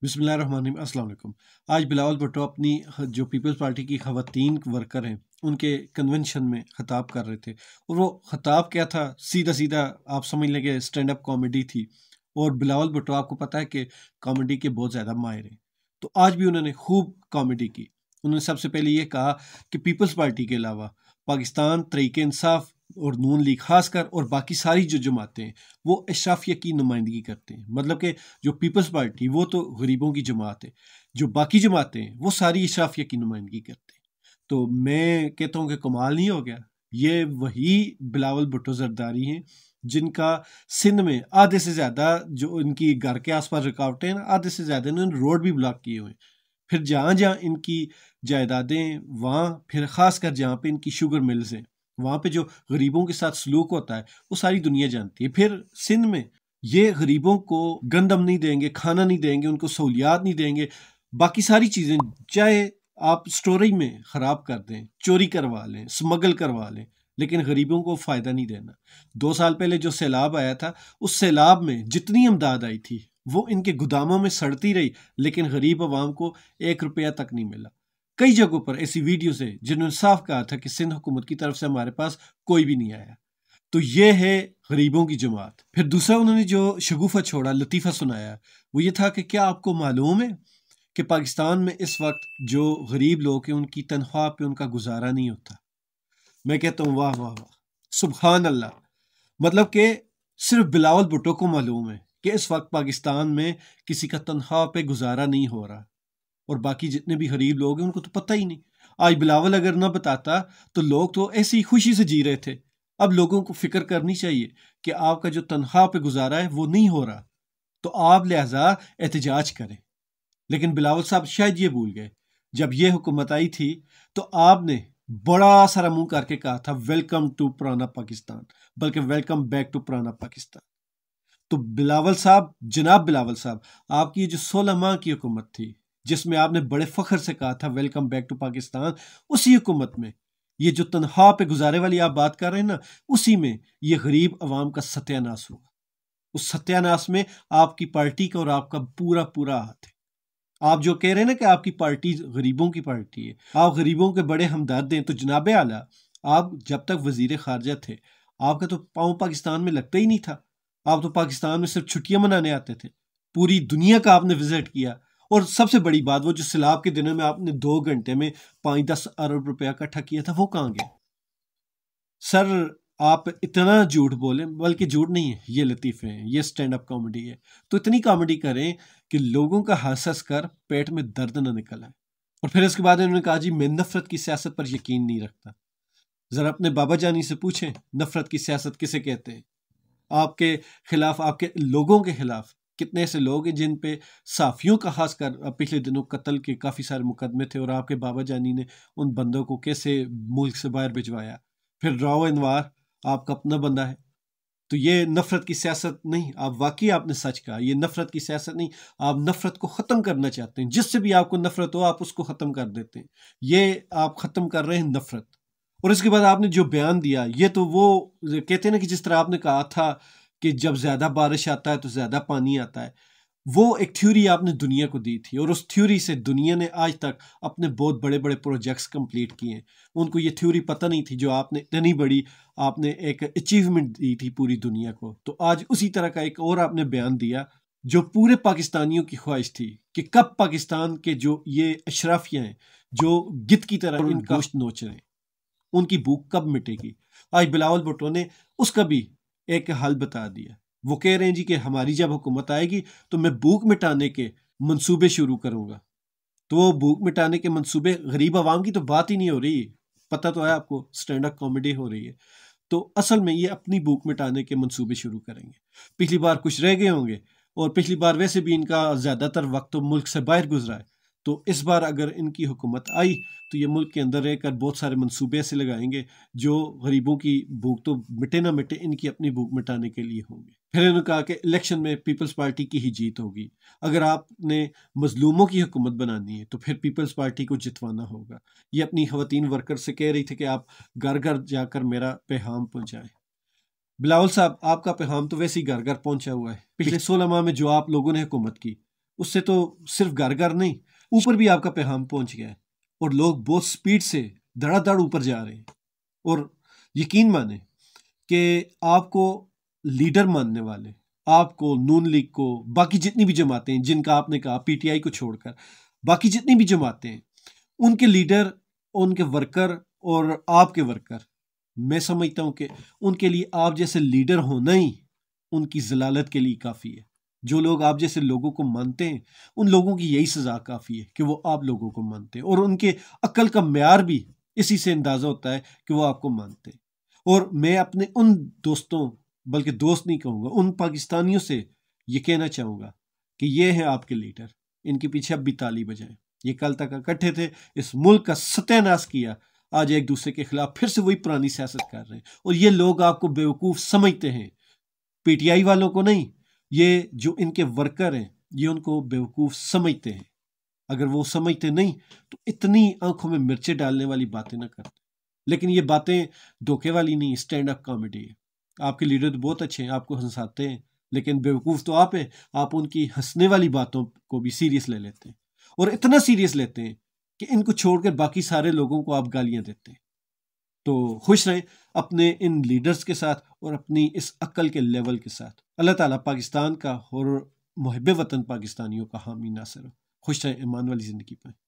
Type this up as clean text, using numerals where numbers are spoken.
बिस्मिल्लाहिर्रहमानिर्रहीम। अस्सलाम वालेकुम। आज बिलावल भुट्टो अपनी जो पीपल्स पार्टी की ख़वातीन वर्कर हैं उनके कन्वेंशन में ख़ताब कर रहे थे, और वो ख़ताब क्या था, सीधा सीधा आप समझ लें कि स्टैंड अप कॉमेडी थी। और बिलावल भुट्टो आपको पता है कि कॉमेडी के बहुत ज़्यादा माहिर हैं, तो आज भी उन्होंने खूब कॉमेडी की। उन्होंने सबसे पहले ये कहा कि पीपल्स पार्टी के अलावा पाकिस्तान तहरीक इंसाफ और नून लीग खासकर और बाकी सारी जो जमातें हैं वो अशराफिया की नुमाइंदगी करते हैं। मतलब कि जो पीपल्स पार्टी वो तो गरीबों की जमात है, जो बाकी जमातें हैं वो सारी अशराफिया की नुमाइंदगी करते हैं। तो मैं कहता हूँ कि कमाल नहीं हो गया। ये वही बिलावल भुट्टो जरदारी हैं जिनका सिंध में आधे से ज़्यादा जो इनकी घर के आसपास रुकावटें हैं, आधे से ज़्यादा इन्होंने रोड भी ब्लॉक किए हुए हैं। फिर जहाँ जहाँ इनकी जायदादें, वहाँ फिर ख़ासकर जहाँ पे इनकी शुगर मिल्स हैं, वहाँ पे जो गरीबों के साथ सलूक होता है वो सारी दुनिया जानती है। फिर सिंध में ये गरीबों को गंदम नहीं देंगे, खाना नहीं देंगे, उनको सहूलियात नहीं देंगे, बाकी सारी चीज़ें चाहे आप स्टोरेज में ख़राब कर दें, चोरी करवा लें, स्मगल करवा लें, लेकिन गरीबों को फ़ायदा नहीं देना। 2 साल पहले जो सैलाब आया था, उस सैलाब में जितनी इमदाद आई थी वो इनके गोदामों में सड़ती रही, लेकिन गरीब आवाम को 1 रुपया तक नहीं मिला। कई जगहों पर ऐसी वीडियोस है जिन्होंने साफ कहा था कि सिंध हुकूमत की तरफ से हमारे पास कोई भी नहीं आया। तो ये है गरीबों की जमात। फिर दूसरा उन्होंने जो शगुफा छोड़ा, लतीफ़ा सुनाया, वो ये था कि क्या आपको मालूम है कि पाकिस्तान में इस वक्त जो गरीब लोग हैं उनकी तनख्वाह पे उनका गुजारा नहीं होता। मैं कहता हूँ वाह वाह वाह, सुबहान अल्लाह। मतलब कि सिर्फ बिलावल भुट्टो को मालूम है कि इस वक्त पाकिस्तान में किसी का तनख्वाह पे गुजारा नहीं हो रहा, और बाकी जितने भी गरीब लोग हैं उनको तो पता ही नहीं। आज बिलावल अगर ना बताता तो लोग तो ऐसी ही खुशी से जी रहे थे। अब लोगों को फिक्र करनी चाहिए कि आपका जो तनख्वाह पे गुजारा है वो नहीं हो रहा, तो आप लिहाजा एहतजाज करें। लेकिन बिलावल साहब शायद ये भूल गए, जब ये हुकूमत आई थी तो आपने बड़ा सारा मुंह करके कहा था वेलकम टू पुराना पाकिस्तान, बल्कि वेलकम बैक टू पुराना पाकिस्तान। तो बिलावल साहब, जनाब बिलावल साहब, आपकी ये जो 16 माह की हुकूमत थी जिसमें आपने बड़े फख्र से कहा था वेलकम बैक टू पाकिस्तान, उसी हुकूमत में ये जो तनख्वाह पे गुजारे वाली आप बात कर रहे हैं ना, उसी में ये गरीब अवाम का सत्यानाश हुआ। उस सत्यानाश में आपकी पार्टी का और आपका पूरा पूरा हाथ है। आप जो कह रहे हैं ना कि आपकी पार्टी गरीबों की पार्टी है, आप गरीबों के बड़े हमदर्द हैं, तो जनाब आला, आप जब तक वजीर खारजा थे आपका तो पाँव पाकिस्तान में लगता ही नहीं था। आप तो पाकिस्तान में सिर्फ छुट्टियां मनाने आते थे। पूरी दुनिया का आपने विजिट किया, और सबसे बड़ी बात, वो जो सैलाब के दिनों में आपने 2 घंटे में 5-10 अरब रुपया इकट्ठा किया था, वो कहाँ गया? सर, आप इतना झूठ बोलें, बल्कि झूठ नहीं है, ये लतीफ़े हैं, ये स्टैंड अप कॉमेडी है। तो इतनी कॉमेडी करें कि लोगों का हंस हंस कर पेट में दर्द न निकल आए। और फिर इसके बाद उन्होंने कहा जी मैं नफरत की सियासत पर यकीन नहीं रखता। ज़रा अपने बाबा जानी से पूछें नफरत की सियासत किसे कहते हैं। आपके खिलाफ, आपके लोगों के खिलाफ कितने ऐसे लोग हैं जिन पे साफियों का खासकर पिछले दिनों कत्ल के काफ़ी सारे मुकदमे थे, और आपके बाबा जानी ने उन बंदों को कैसे मुल्क से बाहर भिजवाया। फिर राव अनवार आपका अपना बंदा है। तो ये नफरत की सियासत नहीं, आप वाकई आपने सच कहा, ये नफरत की सियासत नहीं। आप नफरत को ख़त्म करना चाहते हैं, जिससे भी आपको नफरत हो आप उसको ख़त्म कर देते हैं। ये आप ख़त्म कर रहे हैं नफरत। और इसके बाद आपने जो बयान दिया, ये तो वो कहते हैं ना कि जिस तरह आपने कहा था कि जब ज़्यादा बारिश आता है तो ज़्यादा पानी आता है, वो एक थ्योरी आपने दुनिया को दी थी, और उस थ्योरी से दुनिया ने आज तक अपने बहुत बड़े बड़े प्रोजेक्ट्स कंप्लीट किए हैं। उनको ये थ्योरी पता नहीं थी जो आपने इतनी बड़ी, आपने एक अचीवमेंट दी थी पूरी दुनिया को। तो आज उसी तरह का एक और आपने बयान दिया जो पूरे पाकिस्तानियों की ख्वाहिश थी कि कब पाकिस्तान के जो ये अशराफियाँ हैं जो गिद्ध की तरह इनका गोश्त नोच रहे हैं, उनकी भूख कब मिटेगी। आज बिलावल भुट्टो ने उसका भी एक हल बता दिया। वो कह रहे हैं जी कि हमारी जब हुकूमत आएगी तो मैं भूख मिटाने के मंसूबे शुरू करूंगा। तो वो भूख मिटाने के मंसूबे, गरीब आवाम की तो बात ही नहीं हो रही, पता तो है आपको, स्टैंड अप कॉमेडी हो रही है। तो असल में ये अपनी भूख मिटाने के मंसूबे शुरू करेंगे। पिछली बार कुछ रह गए होंगे, और पिछली बार वैसे भी इनका ज़्यादातर वक्त तो मुल्क से बाहर गुजरा है। तो इस बार अगर इनकी हुकूमत आई तो ये मुल्क के अंदर रहकर बहुत सारे मंसूबे ऐसे लगाएंगे जो गरीबों की भूख तो मिटे ना मिटे, इनकी अपनी भूख मिटाने के लिए होंगे। फिर इन्होंने कहा कि इलेक्शन में पीपल्स पार्टी की ही जीत होगी। अगर आपने मजलूमों की हुकूमत बनानी है तो फिर पीपल्स पार्टी को जितवाना होगा। ये अपनी खवातीन वर्कर से कह रही थी कि आप घर घर जाकर मेरा पैगाम पहुंचाएं। बिलावल साहब, आपका पैगाम तो वैसे ही घर घर पहुंचा हुआ है। पिछले 16 माह में जो आप लोगों ने हुकूमत की اس سے تو صرف گھر گھر نہیں، اوپر بھی آپ کا پیغام پہنچ گیا ہے، اور لوگ بہت سپیڈ سے دھڑا دھڑ اوپر جا رہے ہیں۔ اور یقین مانیں کہ آپ کو لیڈر ماننے والے، آپ کو نون لیگ کو، باقی جتنی بھی جماعتیں جن کا آپ نے کہا پی ٹی آئی کو چھوڑ کر باقی جتنی بھی جماعتیں ہیں، ان کے لیڈر، ان کے ورکر اور آپ کے ورکر، میں سمجھتا ہوں کہ ان کے لیے آپ جیسے لیڈر ہونا ہی ان کی ضلالت کے لیے کافی ہے۔ جو لوگ آپ جیسے لوگوں کو مانتے ہیں، ان لوگوں کی یہی سزا کافی ہے کہ وہ آپ لوگوں کو مانتے ہیں، اور ان کے عقل کا معیار بھی اسی سے اندازہ ہوتا ہے کہ وہ آپ کو مانتے ہیں۔ اور میں اپنے ان دوستوں، بلکہ دوست نہیں کہوں گا، ان پاکستانیوں سے یہ کہنا چاہوں گا کہ یہ ہیں آپ کے لیڈر، ان کے پیچھے اب بھی تالی بجائیں۔ یہ کل تک اکٹھے تھے، اس ملک کا ستیہ ناش کیا، آج ایک دوسرے کے خلاف پھر سے وہی پرانی سیاست کر رہے ہیں، اور یہ لوگ آپ کو بیوقوف سمجھتے ہیں، پی ٹی آئی والوں کو نہیں، یہ جو ان کے ورکر ہیں یہ ان کو بیوقوف سمجھتے ہیں۔ اگر وہ سمجھتے نہیں تو اتنی آنکھوں میں مرچیں ڈالنے والی باتیں نہ کرتے۔ لیکن یہ باتیں دھوکے والی نہیں، اسٹینڈ اپ کامیڈی ہے۔ آپ کے لیڈر تو بہت اچھے ہیں، آپ کو ہنساتے ہیں، لیکن بیوقوف تو آپ ہیں، آپ ان کی ہنسنے والی باتوں کو بھی سیریس لے لیتے ہیں، اور اتنا سیریس لیتے ہیں کہ ان کو چھوڑ کر باقی سارے لوگوں کو آپ گالیاں دیتے ہیں۔ تو خوش رہیں اپنے ان لیڈرز کے ساتھ اور اپنی اس عقل کے لیول کے ساتھ۔ اللہ تعالیٰ پاکستان کا اور محب وطن پاکستانیوں کا حامی ناصر ہو۔ خوش رہیں، ایمان والی زندگی پائیں۔